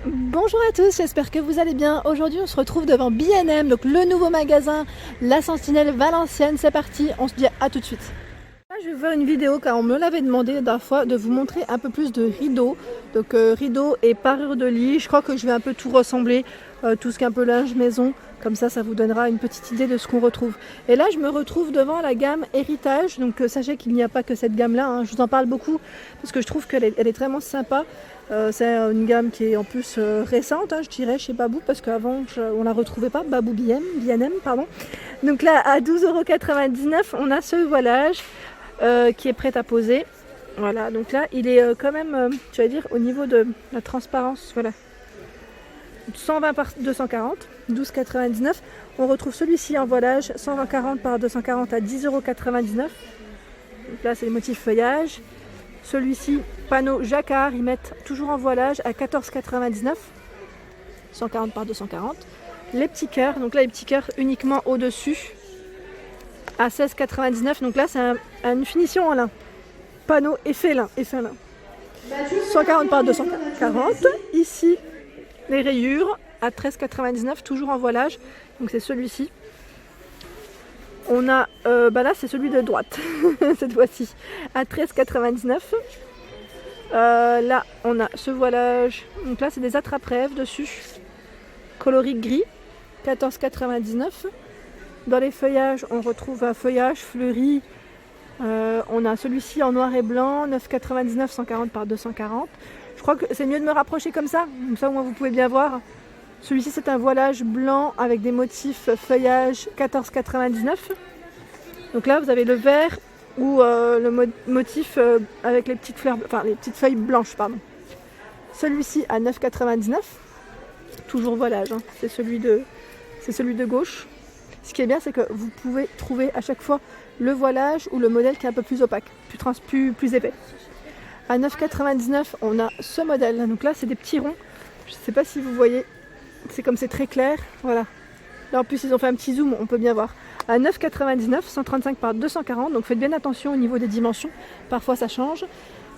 Bonjour à tous, j'espère que vous allez bien. Aujourd'hui on se retrouve devant B&M, donc le nouveau magasin, la Sentinelle Valenciennes. C'est parti, on se dit à tout de suite. Là, je vais faire une vidéo car on me l'avait demandé la dernière fois de vous montrer un peu plus de rideaux. Donc rideaux et parures de lit, je crois que je vais un peu tout ressembler, tout ce qui est un peu linge maison. Comme ça vous donnera une petite idée de ce qu'on retrouve. Et là, je me retrouve devant la gamme Héritage. Donc sachez qu'il n'y a pas que cette gamme-là, hein. Je vous en parle beaucoup parce que je trouve qu'elle est vraiment sympa. C'est une gamme qui est en plus récente, hein, je dirais, chez Babou, parce qu'avant on la retrouvait pas, Babou B&M, pardon. Donc là, à 12,99 €, on a ce voilage qui est prêt à poser. Voilà, donc là, il est quand même, je vais dire, au niveau de la transparence, voilà. 120 par 240, 12,99 €. On retrouve celui-ci en voilage, 120 par 240 à 10,99 €. Donc là, c'est les motifs feuillage. Celui-ci, panneau jacquard, ils mettent toujours en voilage à 14,99 €, 140 par 240. Les petits cœurs, donc là les petits cœurs uniquement au-dessus, à 16,99 €. Donc là c'est une finition en lin. Panneau effet lin, 140 par 240. Ici, les rayures à 13,99 €, toujours en voilage. Donc c'est celui-ci. On a, là c'est celui de droite, cette fois-ci, à 13,99 €. Là on a ce voilage, donc là c'est des attrape-rêves dessus, coloris gris, 14,99 €. Dans les feuillages, on retrouve un feuillage fleuri. On a celui-ci en noir et blanc, 9,99 €, 140 par 240. Je crois que c'est mieux de me rapprocher comme ça au moins vous pouvez bien voir. Celui-ci c'est un voilage blanc avec des motifs feuillage, 14,99 €. Donc là vous avez le vert ou le motif avec les petites fleurs, enfin les petites feuilles blanches, pardon. Celui-ci à 9,99 €, toujours voilage, hein. C'est celui de gauche. Ce qui est bien, c'est que vous pouvez trouver à chaque fois le voilage ou le modèle qui est un peu plus opaque, plus épais. À 9,99 €, on a ce modèle. Donc là, c'est des petits ronds. Je ne sais pas si vous voyez, c'est très clair. Voilà. Là, en plus, ils ont fait un petit zoom, on peut bien voir. À 9,99 €, 135 par 240. Donc faites bien attention au niveau des dimensions. Parfois, ça change.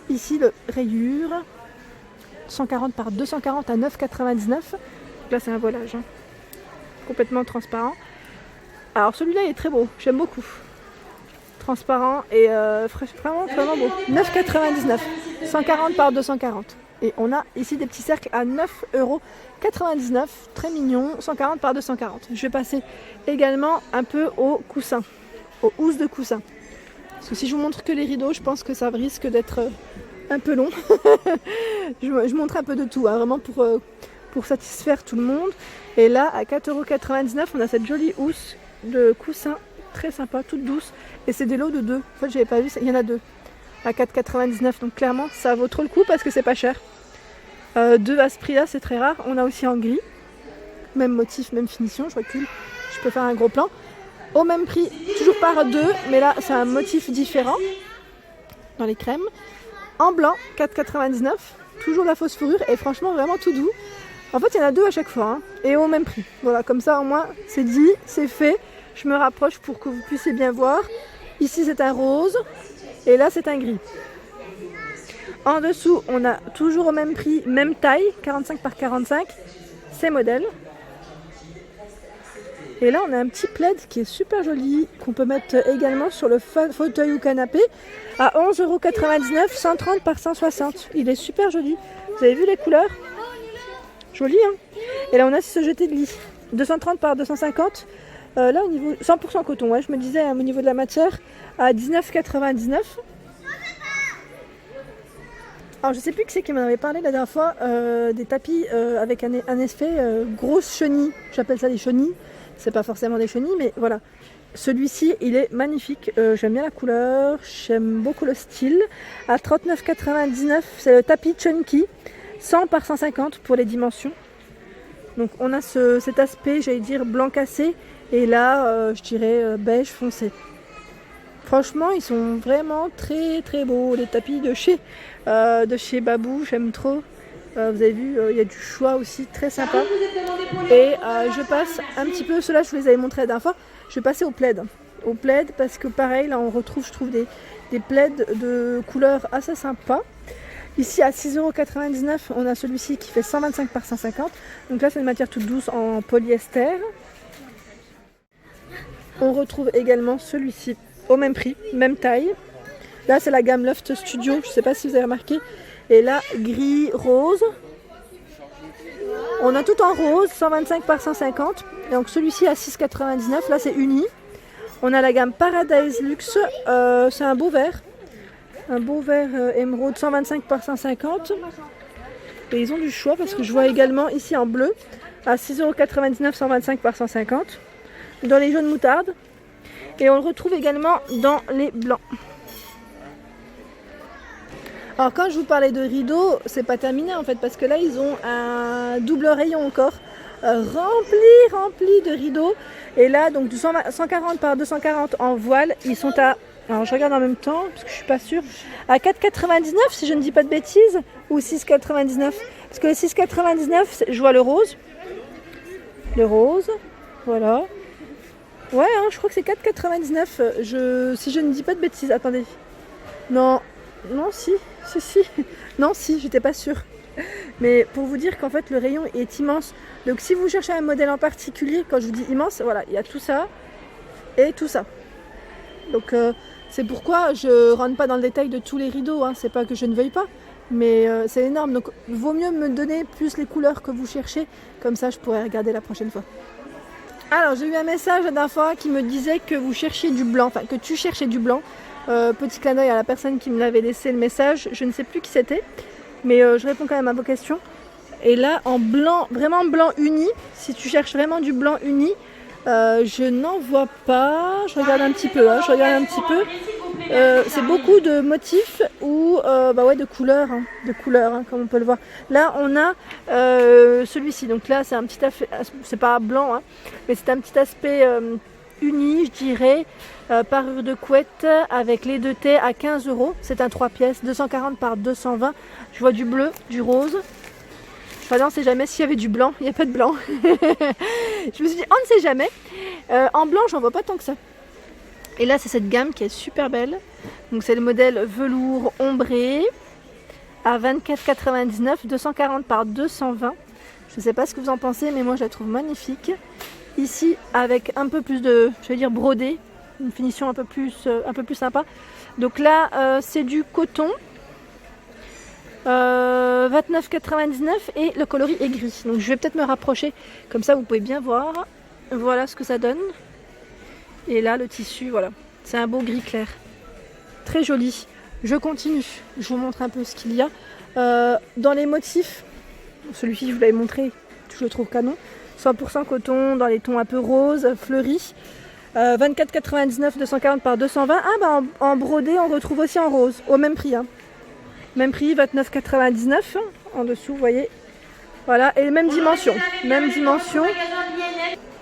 Ici, le rayure. 140 par 240 à 9,99 €. Là, c'est un voilage, hein. Complètement transparent. Alors, celui-là, il est très beau. J'aime beaucoup. Transparent et vraiment beau. 9,99 €, 140 par 240. Et on a ici des petits cercles à 9,99 €, très mignon, 140 par 240. Je vais passer également un peu aux coussins, aux housses de coussins. Parce que si je vous montre que les rideaux, je pense que ça risque d'être un peu long. je montre un peu de tout, hein, vraiment pour satisfaire tout le monde. Et là, à 4,99 €, on a cette jolie housse de coussins très sympa, toute douce. Et c'est des lots de 2. En fait, j'avais pas vu, il y en a 2. À 4,99 €. Donc clairement, ça vaut trop le coup parce que c'est pas cher. 2 à ce prix-là, c'est très rare. On a aussi en gris. Même motif, même finition. Je recule. Je peux faire un gros plan. Au même prix, toujours par 2. Mais là, c'est un motif différent. Dans les crèmes. En blanc, 4,99 €. Toujours la fausse fourrure. Et franchement, vraiment tout doux. En fait, il y en a 2 à chaque fois. Hein, et au même prix. Voilà, comme ça, au moins, c'est dit, c'est fait. Je me rapproche pour que vous puissiez bien voir. Ici, c'est un rose. Et là, c'est un gris. En dessous, on a toujours au même prix, même taille, 45 par 45. Ces modèles. Et là, on a un petit plaid qui est super joli, qu'on peut mettre également sur le fauteuil ou canapé, à 11,99 €, 130 par 160. Il est super joli. Vous avez vu les couleurs? Joli, hein? Et là, on a ce jeté de lit, 230 par 250. Là, au niveau 100% coton, ouais, je me disais au niveau de la matière, à 19,99 €. Alors, je sais plus qui c'est qui m'en avait parlé la dernière fois, des tapis avec un effet grosse chenille. J'appelle ça des chenilles. C'est pas forcément des chenilles, mais voilà. Celui-ci, il est magnifique. J'aime bien la couleur, j'aime beaucoup le style. À 39,99 €, c'est le tapis chunky, 100 par 150 pour les dimensions. Donc, on a cet aspect, j'allais dire, blanc cassé. Et là, je dirais beige foncé. Franchement, ils sont vraiment très très beaux. Les tapis de chez Babou, j'aime trop. Vous avez vu, il y a du choix aussi très sympa. Et je passe un petit peu, ceux-là je vous les avais montrés la dernière fois. Je vais passer au plaid. Au plaid parce que pareil, là on retrouve, je trouve, des plaids de couleurs assez sympas. Ici à 6,99 €, on a celui-ci qui fait 125 par 150. Donc là c'est une matière toute douce en polyester. On retrouve également celui-ci au même prix, même taille. Là c'est la gamme Loft Studio, je ne sais pas si vous avez remarqué. Et là gris rose. On a tout en rose, 125 par 150. Et donc celui-ci à 6,99 €, là c'est uni. On a la gamme Paradise Luxe, c'est un beau vert. Un beau vert émeraude 125 par 150. Et ils ont du choix parce que je vois également ici en bleu à 6,99 €, 125 par 150. Dans les jaunes moutardes. Et on le retrouve également dans les blancs. Alors quand je vous parlais de rideaux, c'est pas terminé en fait parce que là ils ont un double rayon encore rempli de rideaux. Et là donc 140 par 240 en voile, ils sont à, alors je regarde en même temps parce que je suis pas sûre, à 4,99 € si je ne dis pas de bêtises, ou 6,99 €. Parce que le 6,99 € je vois le rose, voilà. Ouais hein, je crois que c'est 4,99 €, si je ne dis pas de bêtises, attendez. Non, si, non si, j'étais pas sûre. Mais pour vous dire qu'en fait le rayon est immense. Donc si vous cherchez un modèle en particulier, quand je vous dis immense, voilà, il y a tout ça et tout ça. Donc c'est pourquoi je rentre pas dans le détail de tous les rideaux, hein. C'est pas que je ne veuille pas, mais c'est énorme. Donc il vaut mieux me donner plus les couleurs que vous cherchez, comme ça je pourrais regarder la prochaine fois. Alors j'ai eu un message la dernière fois qui me disait que vous cherchiez du blanc, enfin que tu cherchais du blanc. Petit clin d'œil à la personne qui me l'avait laissé le message, je ne sais plus qui c'était, mais je réponds quand même à vos questions. Et là en blanc, vraiment blanc uni, si tu cherches vraiment du blanc uni, je n'en vois pas. Je regarde un petit peu, c'est beaucoup de motifs ou de couleurs, comme on peut le voir. Là on a celui-ci, donc là c'est un petit aspect, c'est pas blanc, hein, mais c'est un petit aspect uni, je dirais, parure de couette avec les deux thés à 15 €. C'est un 3 pièces, 240 par 220. Je vois du bleu, du rose. Enfin, on ne sait jamais s'il y avait du blanc, il n'y a pas de blanc. Je me suis dit, on ne sait jamais. En blanc, j'en vois pas tant que ça. Et là, c'est cette gamme qui est super belle. Donc, c'est le modèle velours ombré à 24,99, 240 par 220. Je ne sais pas ce que vous en pensez, mais moi, je la trouve magnifique. Ici, avec un peu plus de, je vais dire, brodé, une finition un peu plus sympa. Donc là, c'est du coton. 29,99 et le coloris est gris. Donc je vais peut-être me rapprocher, comme ça vous pouvez bien voir. Voilà ce que ça donne. Et là le tissu, voilà, c'est un beau gris clair, très joli. Je continue, je vous montre un peu ce qu'il y a dans les motifs. Celui-ci je vous l'avais montré, je le trouve canon. 100% coton dans les tons un peu rose, fleuris. 24,99, 240 par 220. En brodé on retrouve aussi en rose, au même prix, hein. Même prix, 29,99 en dessous, vous voyez. Voilà, et même dimension. Et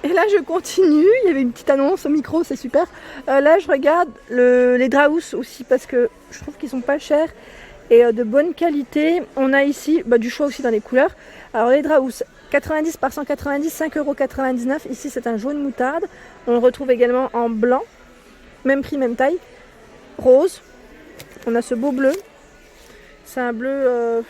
là, je continue. Il y avait une petite annonce au micro, c'est super. Là, je regarde les Draus aussi parce que je trouve qu'ils sont pas chers et de bonne qualité. On a ici du choix aussi dans les couleurs. Alors, les Draus, 90 par 190, 5,99 €. Ici, c'est un jaune moutarde. On le retrouve également en blanc. Même prix, même taille. Rose. On a ce beau bleu. C'est un bleu,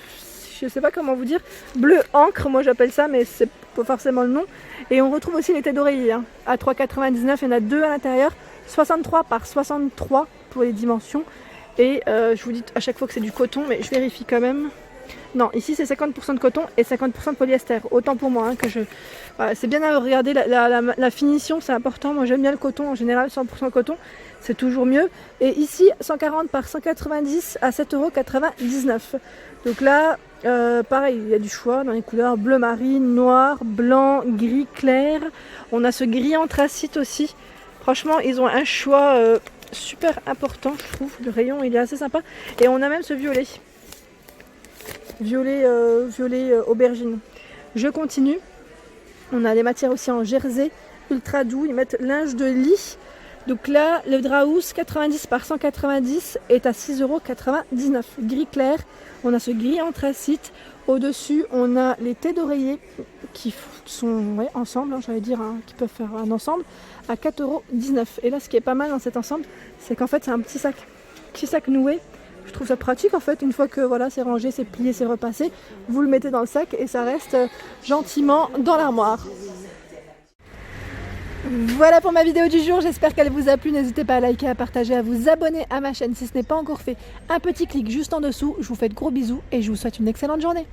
je ne sais pas comment vous dire, bleu encre, moi j'appelle ça, mais c'est pas forcément le nom. Et on retrouve aussi les têtes d'oreiller, hein, à 3,99, il y en a deux à l'intérieur, 63 par 63 pour les dimensions. Et je vous dis à chaque fois que c'est du coton, mais je vérifie quand même. Non, ici c'est 50% de coton et 50% de polyester. Autant pour moi, hein, que je... Voilà, c'est bien à regarder la finition, c'est important. Moi j'aime bien le coton en général, 100% coton, c'est toujours mieux. Et ici 140 par 190 à 7,99 €. Donc là, pareil, il y a du choix dans les couleurs bleu marine, noir, blanc, gris clair. On a ce gris anthracite aussi. Franchement, ils ont un choix super important, je trouve. Le rayon il est assez sympa. Et on a même ce violet. Violet aubergine. Je continue. On a des matières aussi en jersey ultra doux. Ils mettent linge de lit. Donc là, le Draus 90 par 190 est à 6,99 €. Gris clair. On a ce gris anthracite. Au-dessus, on a les têtes d'oreiller qui sont ensemble, hein, j'allais dire, hein, qui peuvent faire un ensemble, à 4,19 €. Et là, ce qui est pas mal dans cet ensemble, c'est qu'en fait, c'est un petit sac noué Je trouve ça pratique en fait, une fois que voilà, c'est rangé, c'est plié, c'est repassé, vous le mettez dans le sac et ça reste gentiment dans l'armoire. Voilà pour ma vidéo du jour, j'espère qu'elle vous a plu. N'hésitez pas à liker, à partager, à vous abonner à ma chaîne si ce n'est pas encore fait. Un petit clic juste en dessous, je vous fais de gros bisous et je vous souhaite une excellente journée.